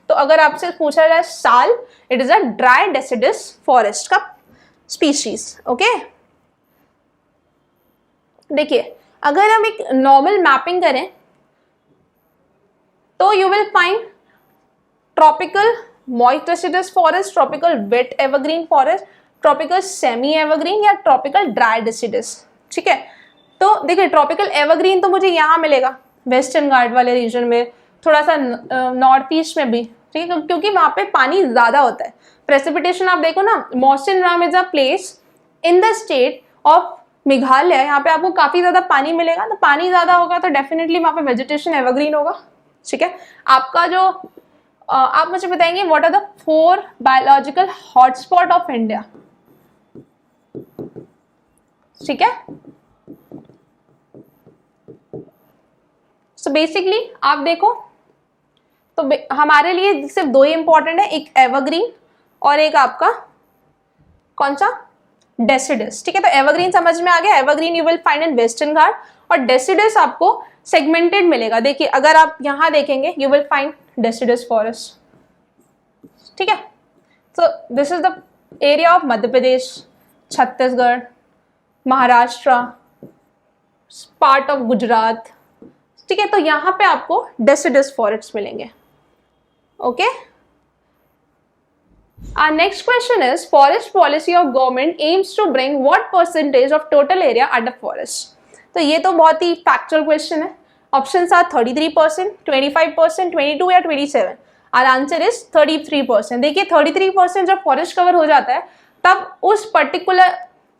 तो अगर आपसे पूछा जाए sal, it is a dry deciduous forest का स्पीशीज, ओके। देखिए अगर हम एक नॉर्मल मैपिंग करें तो you will find tropical moist deciduous forest, tropical wet evergreen forest, tropical semi evergreen या ट्रॉपिकल ड्राई डेसिडस, ठीक है। तो देखिए ट्रॉपिकल एवरग्रीन तो मुझे यहाँ मिलेगा वेस्टर्न घाट वाले रीजन में, थोड़ा सा नॉर्थ ईस्ट में भी, ठीक है, क्योंकि वहां पे पानी ज्यादा होता है। प्रेसिपिटेशन आप देखो ना, Mawsynram is a place in the state of Meghalaya, यहाँ पे आपको काफी ज्यादा पानी मिलेगा। तो पानी ज्यादा होगा तो डेफिनेटली वहां पे वेजिटेशन एवरग्रीन होगा, ठीक है। आपका जो आप मुझे बताएंगे what are the 4 biological hotspot of India, ठीक है। सो बेसिकली आप देखो तो हमारे लिए सिर्फ 2 ही इंपॉर्टेंट है, एक एवरग्रीन और एक आपका कौन सा, डेसिडस, ठीक है। तो एवरग्रीन समझ में आ गया, evergreen you will find in Western Ghat, और डेसिडस आपको सेगमेंटेड मिलेगा। देखिए अगर आप यहां देखेंगे you will find deciduous forest, ठीक है। सो this is the area of Madhya Pradesh, Chhattisgarh, Maharashtra, part of Gujarat, ठीक है। तो यहां पे आपको डेसिडस फॉरेस्ट मिलेंगे, okay. Our next question is forest policy of government aims to bring what percentage of total area under forest? तो ये तो बहुत ही फैक्चुअल क्वेश्चन है। ऑप्शंस आर 33%, 25%, 22 या 27। Our answer is 33%। देखिए 33% जब फॉरेस्ट कवर हो जाता है तब उस पर्टिकुलर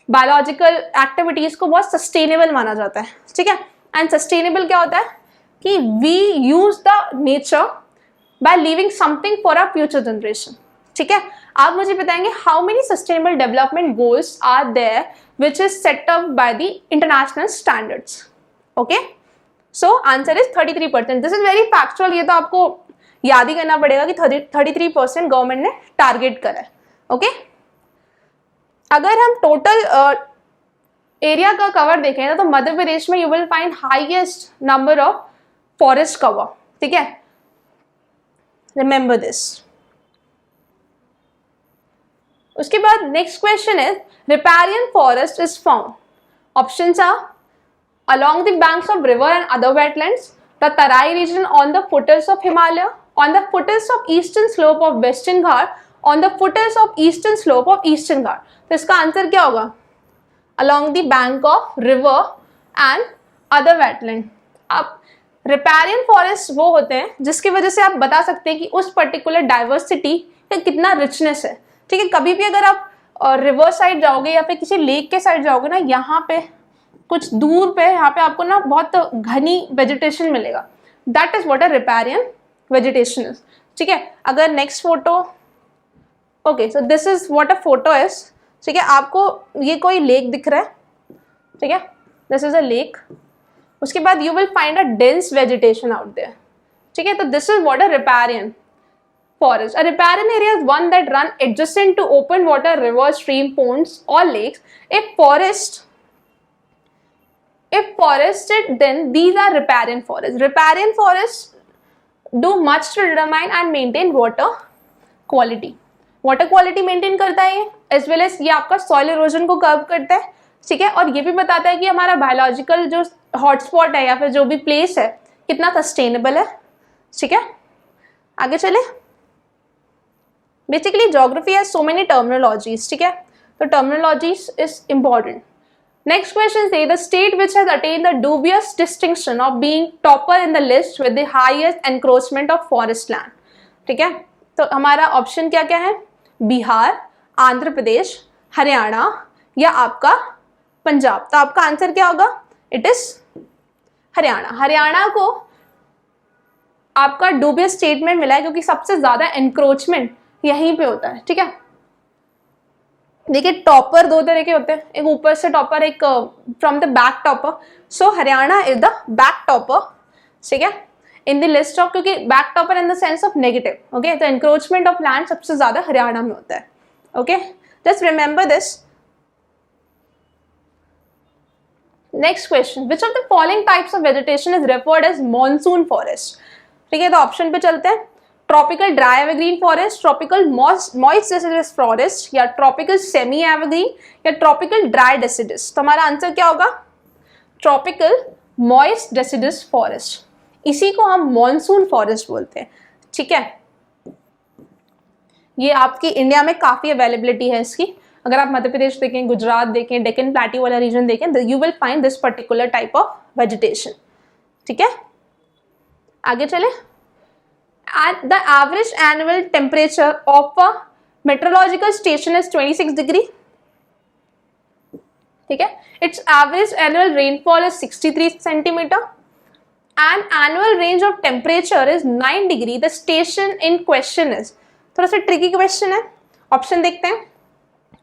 बायोलॉजिकल एक्टिविटीज को बहुत सस्टेनेबल माना जाता है, ठीक है। एंड सस्टेनेबल क्या होता है कि we use the nature by leaving something for our future generation, ठीक है। आप मुझे बताएंगे how many sustainable development goals are there which is set up by the international standards, okay. So answer is 33%। This is very factual, ये तो आपको याद ही करना पड़ेगा कि 33% गवर्नमेंट ने टारगेट करा है, ओके। अगर हम टोटल एरिया का कवर देखें तो मध्य प्रदेश में you will find highest number of forest cover, ठीक है, रिमेंबर दिस। उसके बाद next question is riparian forest is found, options are along the banks of river and other wetlands, the Tarai region on the foothills of Himalaya, on the foothills of eastern slope of Western Ghat, on the foothills of eastern slope of Eastern Ghat। तो इसका answer क्या होगा, along the bank of river and other wetland। अब riparian forest वो होते हैं जिसकी वजह से आप बता सकते हैं कि उस पर्टिकुलर डाइवर्सिटी का कितना रिचनेस है, ठीक है। कभी भी अगर आप रिवर साइड जाओगे या फिर किसी लेक के साइड जाओगे ना, यहाँ पे कुछ दूर पे यहाँ पे आपको ना बहुत घनी वेजिटेशन मिलेगा, that is what a riparian vegetation is, ठीक है। अगर next photo, okay, so this is what a photo is, ठीक है। आपको ये कोई लेक दिख रहा है, ठीक है, दिस इज अ लेक, उसके बाद you will find a dense vegetation out there, ठीक है। तो this is what a riparian forest. A riparian area is one that run adjacent to open water rivers, stream, ponds or lakes. If forested, then these are riparian forests. Riparian forests do much to determine and maintain water quality. Water quality maintain करता है ये, as well as ये आपका soil erosion को curb करता है, ठीक है। और ये भी बताता है कि हमारा biological जो hotspot है या फिर जो भी place है कितना sustainable है, ठीक है। आगे चले। Basically, geography has so many terminologies, ठीक है। तो terminologies is important. Next question say the state which has attained the dubious distinction of being topper in the list with the highest encroachment of forest land, ठीक है। तो हमारा option क्या क्या है? बिहार, आंध्र प्रदेश, हरियाणा या आपका पंजाब। तो आपका आंसर क्या होगा? It is Haryana. हरियाणा को आपका डूबियस स्टेटमेंट मिला है क्योंकि सबसे ज्यादा एनक्रोचमेंट यहीं पे होता है, ठीक है। देखिए टॉपर दो तरह के होते हैं, एक ऊपर से टॉपर, एक from the back topper. So Haryana is the back topper, ठीक है, इन द लिस्ट ऑफ, क्योंकि back topper in the sense of negative, okay. तो एनक्रोचमेंट ऑफ लैंड सबसे ज्यादा हरियाणा में होता है, okay. Just remember this. Next question, which of the following types of vegetation is referred as monsoon forest, ठीक है। तो ऑप्शन पे चलते हैं। Tropical dry evergreen forest, tropical moist deciduous forest या ट्रॉपिकल सेमी एवरग्रीन या ट्रॉपिकल ड्राई डेसिडस। तो हमारा आंसर क्या होगा? ट्रॉपिकल मॉइस्ट डेसिडस फॉरेस्ट, इसी को हम मॉनसून फॉरेस्ट बोलते हैं, ठीक है। ये आपकी इंडिया में काफी अवेलेबिलिटी है इसकी। अगर आप मध्य प्रदेश देखें, गुजरात देखें, डेक्कन प्लेट्यू वाला रीजन देखें, you will find this particular type of vegetation, ठीक है। आगे चले। At the average annual temperature of a meteorological station is 26 degree, ठीक है। Its average annual rainfall is 63 centimeter and annual range of temperature is 9 degree. The station in question is, थोड़ा सा tricky question है। Option देखते हैं।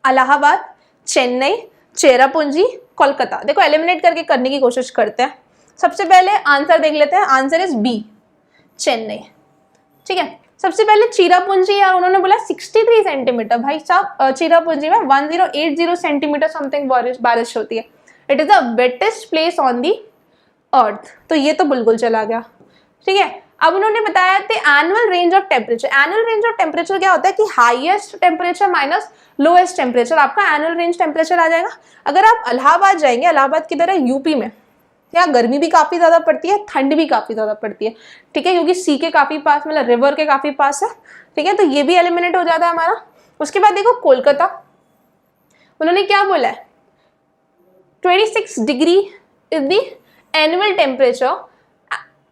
इलाहाबाद, चेन्नई, चेरापूंजी, कोलकाता। देखो eliminate करके करने की कोशिश करते हैं। सबसे पहले आंसर देख लेते हैं। आंसर इज बी, चेन्नई, ठीक है। सबसे पहले चिरापुंजी, यार उन्होंने बोला 63 सेंटीमीटर। भाई साहब चिरापुंजी में 1080 सेंटीमीटर समथिंग बारिश होती है। It is the wettest place on the earth. तो ये तो बिल्कुल चला गया, ठीक है। अब उन्होंने बताया थे annual range of temperature. Annual range of temperature क्या होता है कि highest temperature minus lowest temperature, आपका एनुअल रेंज टेम्परेचर आ जाएगा। अगर आप इलाहाबाद जाएंगे, इलाहाबाद की तरह यूपी में यहाँ गर्मी भी काफी ज्यादा पड़ती है, ठंड भी काफी ज्यादा पड़ती है, ठीक है, क्योंकि सी के काफी पास, मतलब रिवर के काफी पास है, ठीक है। तो ये भी एलिमिनेट हो जाता है हमारा। उसके बाद देखो कोलकाता, उन्होंने क्या बोला है? 26 degree is the annual temperature,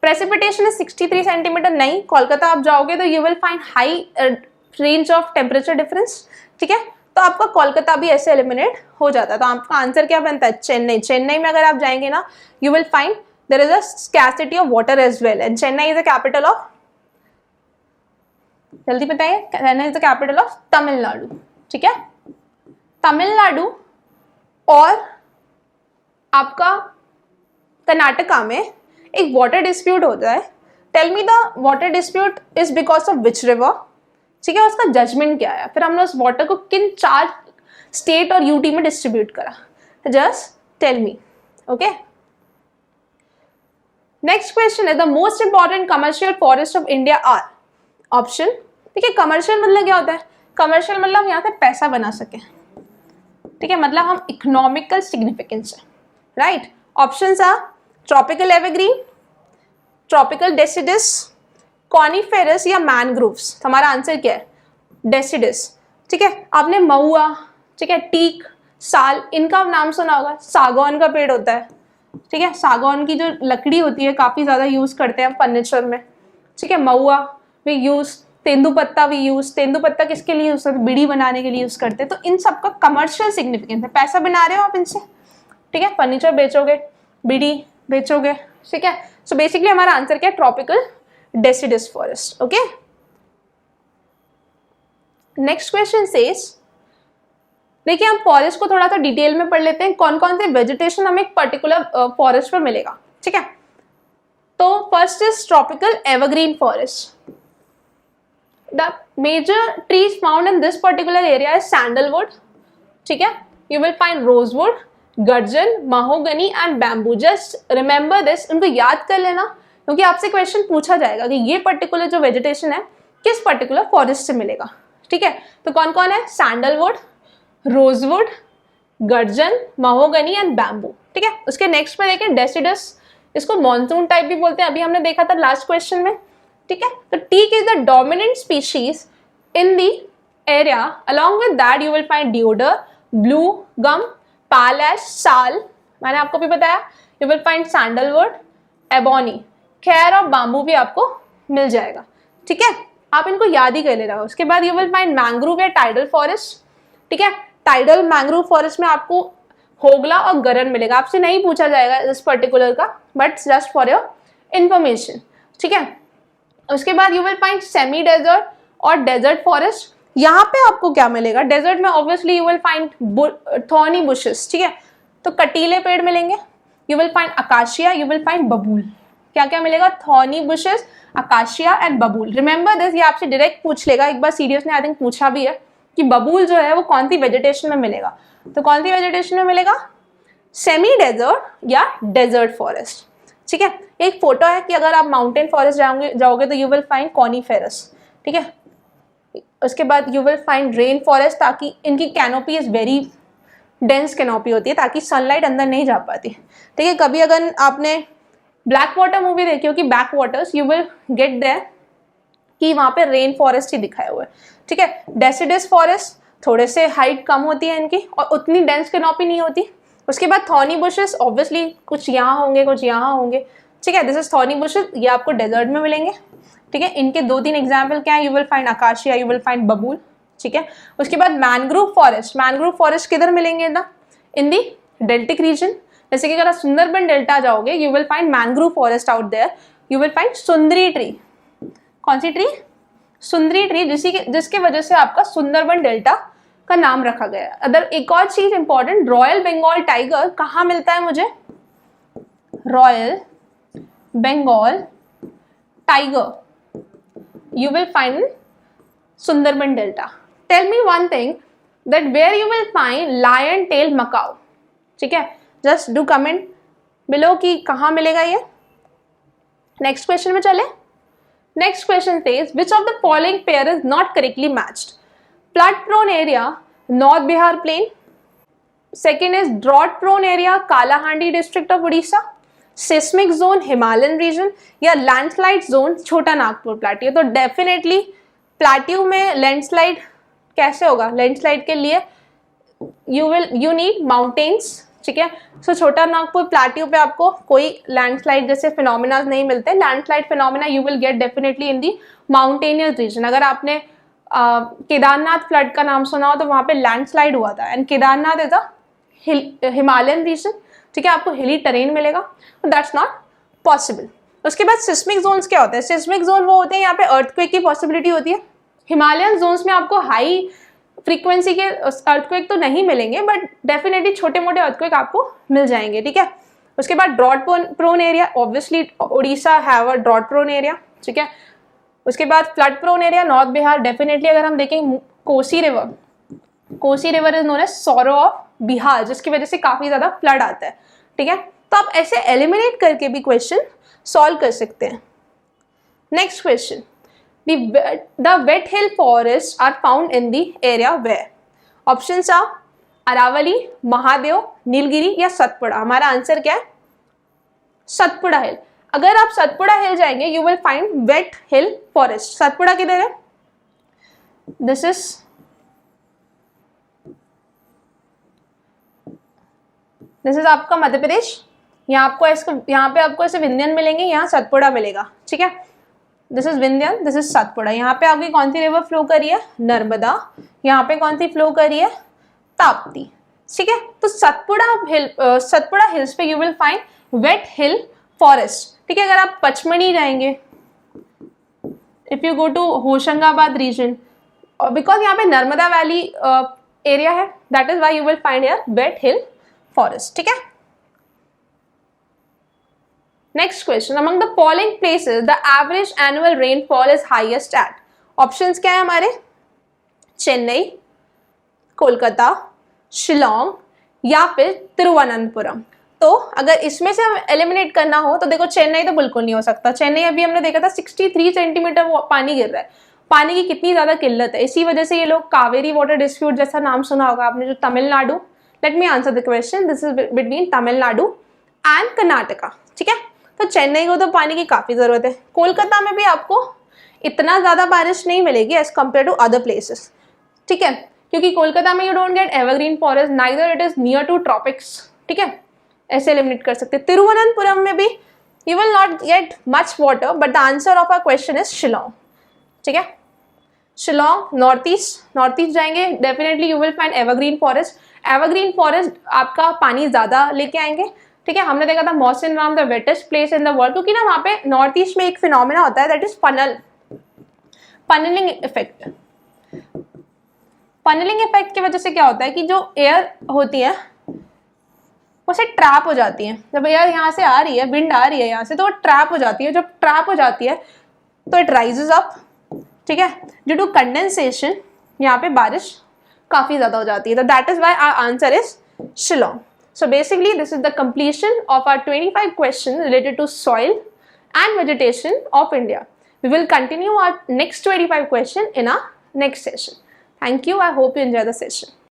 precipitation is 63 centimetre. नहीं, कोलकाता आप जाओगे तो you will find high range of temperature difference, ठीक है। तो आपका कोलकाता भी ऐसे एलिमिनेट हो जाता है। तो आपका आंसर क्या बनता है? चेन्नई। चेन्नई में अगर आप जाएंगे ना, you will find there is a scarcity of water as well, and Chennai is the capital of, जल्दी बताइए, Chennai is the capital of Tamil Nadu, ठीक है। तमिलनाडु और आपका कर्नाटका में एक वाटर डिस्प्यूट होता है। Tell me the water dispute is because of which river, ठीक है। उसका जजमेंट क्या है, फिर हमने उस वाटर को किन 4 स्टेट और यूटी में डिस्ट्रीब्यूट करा, just tell me, okay. Next question है the most important commercial forest of India are. Option, ठीक है। कमर्शियल मतलब क्या होता है? कमर्शियल मतलब यहाँ से पैसा बना सके, ठीक है, मतलब हम इकोनॉमिकल सिग्निफिकेंस है, right. Options are tropical evergreen, tropical deciduous, coniferous या मैनग्रोव्स। हमारा आंसर क्या है? डेसिडस, ठीक है। आपने महुआ, ठीक है, टीक, साल, इनका नाम सुना होगा। सागौन का पेड़ होता है, ठीक है। सागौन की जो लकड़ी होती है काफी ज्यादा यूज करते हैं फर्नीचर में, ठीक है। महुआ भी यूज, तेंदुपत्ता भी यूज। तेंदुपत्ता किसके लिए यूज करते हैं? बीड़ी बनाने के लिए यूज करते हैं। तो इन सबका कमर्शियल सिग्निफिकेंस है, पैसा बना रहे हो आप इनसे, ठीक है। फर्नीचर बेचोगे, बीड़ी बेचोगे, ठीक है। सो बेसिकली हमारा आंसर क्या है? Tropical deciduous forest, okay. Next question says, देखिए हम फॉरेस्ट को थोड़ा सा डिटेल में पढ़ लेते हैं, कौन कौन से वेजिटेशन हमें एक पर्टिकुलर फॉरेस्ट पर मिलेगा। ठीक है। तो first is tropical evergreen forest. The major trees found in this particular area is sandalwood, ठीक है। You will find rosewood, gurjan, mahogany and bamboo. Just remember this, इनको याद कर लेना क्योंकि आपसे क्वेश्चन पूछा जाएगा कि ये पर्टिकुलर जो वेजिटेशन है किस पर्टिकुलर फॉरेस्ट से मिलेगा, ठीक है। तो कौन कौन है? Sandalwood, rosewood, gurjan, mahogany and bamboo, ठीक है। उसके नेक्स्ट पे देखें डेसिडस, इसको मॉनसून टाइप भी बोलते हैं, अभी हमने देखा था लास्ट क्वेश्चन में, ठीक है। तो teak is the dominant species in the area. Along with that you will find deodar, blue gum, palash, sal, मैंने आपको भी बताया। You will find sandalwood, ebony, khair और बाम्बू भी आपको मिल जाएगा, ठीक है। आप इनको याद ही कर ले रहे हो। उसके बाद यू विल फाइंड मैंग्रोव या टाइडल फॉरेस्ट, ठीक है। टाइडल मैंग्रोव फॉरेस्ट में आपको होगला और गरन मिलेगा। आपसे नहीं पूछा जाएगा इस पर्टिकुलर का, but just for your information, ठीक है। उसके बाद you will find semi desert और डेजर्ट फॉरेस्ट। यहाँ पे आपको क्या मिलेगा? डेजर्ट में obviously you will find thorny bushes, ठीक है। तो कटीले पेड़ मिलेंगे। You will find acacia, you will find babul. क्या क्या मिलेगा? Thorny bushes, acacia and babul. Remember this, ये आपसे डायरेक्ट पूछ लेगा। एक बार सीरियस ने आई थिंक पूछा भी है कि बबूल जो है वो कौन सी वेजिटेशन में मिलेगा। तो कौन सी वेजिटेशन में मिलेगा? सेमी डेजर्ट या डेजर्ट फॉरेस्ट, ठीक है। एक फोटो है कि अगर आप माउंटेन फॉरेस्ट जाओगे तो यू विल फाइंड कॉनीफेरस, ठीक है। उसके बाद you will find rain forest, ताकि इनकी canopy is very dense canopy होती है ताकि सनलाइट अंदर नहीं जा पाती, ठीक है। कभी अगर आपने ब्लैक वाटर मूवी देखी हो कि back waters, you will get there कि वहां पे रेन फॉरेस्ट ही दिखाए हुए, ठीक है। डेसिडस फॉरेस्ट, थोड़े से हाइट कम होती है इनकी और उतनी डेंस कैनोपी नहीं होती। उसके बाद थॉर्नी बुशेस, ऑब्वियसली कुछ यहाँ होंगे कुछ यहाँ होंगे, ठीक है। दिस इज थॉर्नी बुशेस, ये आपको डेजर्ट में मिलेंगे, ठीक है। इनके 2-3 एग्जाम्पल क्या है? You will find acacia, you will find बबूल, ठीक है। उसके बाद मैंग्रोव फॉरेस्ट, मैंग्रोव फॉरेस्ट किधर मिलेंगे ना? In the deltaic region. जैसे कि अगर आप सुंदरबन डेल्टा जाओगे, you will find mangrove forest out there. You will find sundari tree. कौन सी ट्री? सुंदरी ट्री, जिसकी वजह से आपका सुंदरबन डेल्टा का नाम रखा गया है। अदर एक और चीज इंपॉर्टेंट, रॉयल बंगाल टाइगर कहाँ मिलता है मुझे? Royal Bengal tiger you will find in Sundarban Delta. Tell me one thing, that where you will find lion tail macaw, ठीक है। Just do comment below कि कहाँ मिलेगा ये। Next question में चले। Next question says which of the following pair is not correctly matched? Flood prone area North Bihar plain. Second is drought prone area Kalahandi district of Odisha. Seismic zone Himalayan region या landslide zone Chota Nagpur plateau. तो definitely plateau में landslide कैसे होगा? Landslide के लिए you need mountains, ठीक है। सो छोटा नागपुर प्लेट्यू पे आपको कोई लैंडस्लाइड जैसे फिनोमिना नहीं मिलते। Landslide phenomena you will get definitely in the mountainous region. अगर आपने केदारनाथ फ्लड का नाम सुना हो तो वहां पे लैंडस्लाइड हुआ था, and Kedarnath is a Himalayan region, ठीक है। आपको हिली टेरेन मिलेगा, दैट्स नॉट पॉसिबल। उसके बाद सिस्मिक जोन्स क्या होते हैं? सिस्मिक जोन वो होते हैं यहाँ पे अर्थक्वेक की पॉसिबिलिटी होती है। हिमालयन जोन्स में आपको हाई फ्रीक्वेंसी के अर्थक्वेक तो नहीं मिलेंगे, बट डेफिनेटली छोटे मोटे अर्थक्वेक आपको मिल जाएंगे, ठीक है। उसके बाद drought prone area, obviously Orissa have a drought prone area, ठीक है। उसके बाद flood prone area north Bihar, definitely अगर हम देखें Kosi river is known as sorrow of Bihar, जिसकी वजह से काफी ज्यादा फ्लड आता है, ठीक है। तो आप ऐसे एलिमिनेट करके भी क्वेश्चन सॉल्व कर सकते हैं। Next question, the wet hill forest are found in the area where? Options are Aravalli, Mahadev, Nilgiri या सतपुड़ा। हमारा आंसर क्या है? सतपुड़ा हिल। अगर आप सतपुड़ा हिल जाएंगे you will find wet hill forest. Satpura किधर है? दिस इज आपका मध्य प्रदेश। यहाँ पे आपको ऐसे विंध्यन मिलेंगे, यहाँ सतपुड़ा मिलेगा, ठीक है। This is Vindhyan, this is Satpura. यहाँ पे आपकी कौन सी रिवर फ्लो कर रही है? नर्मदा। यहाँ पे कौन सी फ्लो कर रही है? ताप्ती, ठीक है। तो सतपुड़ा हिल्स पे you will find wet hill forest, ठीक है। अगर आप पचमणी जाएंगे, if you go to Hoshangabad region, because यहाँ पे नर्मदा वैली एरिया है, that is why you will find here wet hill forest, ठीक है। Next question, among the following places the average annual rainfall is highest at. Options क्या है हमारे, चेन्नई, कोलकाता, शिलोंग या फिर तिरुवनंतपुरम। तो अगर इसमें से हम एलिमिनेट करना हो तो देखो चेन्नई तो बिल्कुल नहीं हो सकता। चेन्नई अभी हमने देखा था 63 सेंटीमीटर पानी गिर रहा है। पानी की कितनी ज्यादा किल्लत है, इसी वजह से ये लोग कावेरी वाटर डिस्प्यूट जैसा नाम सुना होगा आपने, जो Tamil Nadu, let me answer the question, this is between Tamil Nadu and Karnataka, ठीक है। तो चेन्नई को तो पानी की काफी जरूरत है। कोलकाता में भी आपको इतना ज्यादा बारिश नहीं मिलेगी as compare to other places, ठीक है, क्योंकि कोलकाता में you don't get evergreen forest, neither it is near to tropics, ठीक है, ऐसे एलिमिनेट कर सकते हैं। तिरुवनंतपुरम में भी you will not get much water, but the answer of our question is Shillong, ठीक है। शिलोंग नॉर्थ ईस्ट जाएंगे, definitely you will find evergreen forest. Evergreen forest आपका पानी ज्यादा लेके आएंगे, ठीक है। हमने देखा था Mawsynram the wettest place in the world, क्योंकि ना वहाँ पे नॉर्थ ईस्ट में एक फिनोमेना होता है that is funnelling effect. Funnelling effect की वजह से क्या होता है कि जो एयर होती है वो से ट्रैप हो जाती है। जब एयर यहाँ से आ रही है, विंड आ रही है यहाँ से, तो वो ट्रैप हो जाती है। जब ट्रैप हो जाती है तो इट राइजेस अप, ठीक है। ड्यू टू कंडेंसेशन यहाँ पे बारिश काफी ज्यादा हो जाती है। तो that is why our answer is Shillong. So basically this is the completion of our 25 questions related to soil and vegetation of India. We will continue our next 25 questions in our next session. Thank you. I hope you enjoy the session.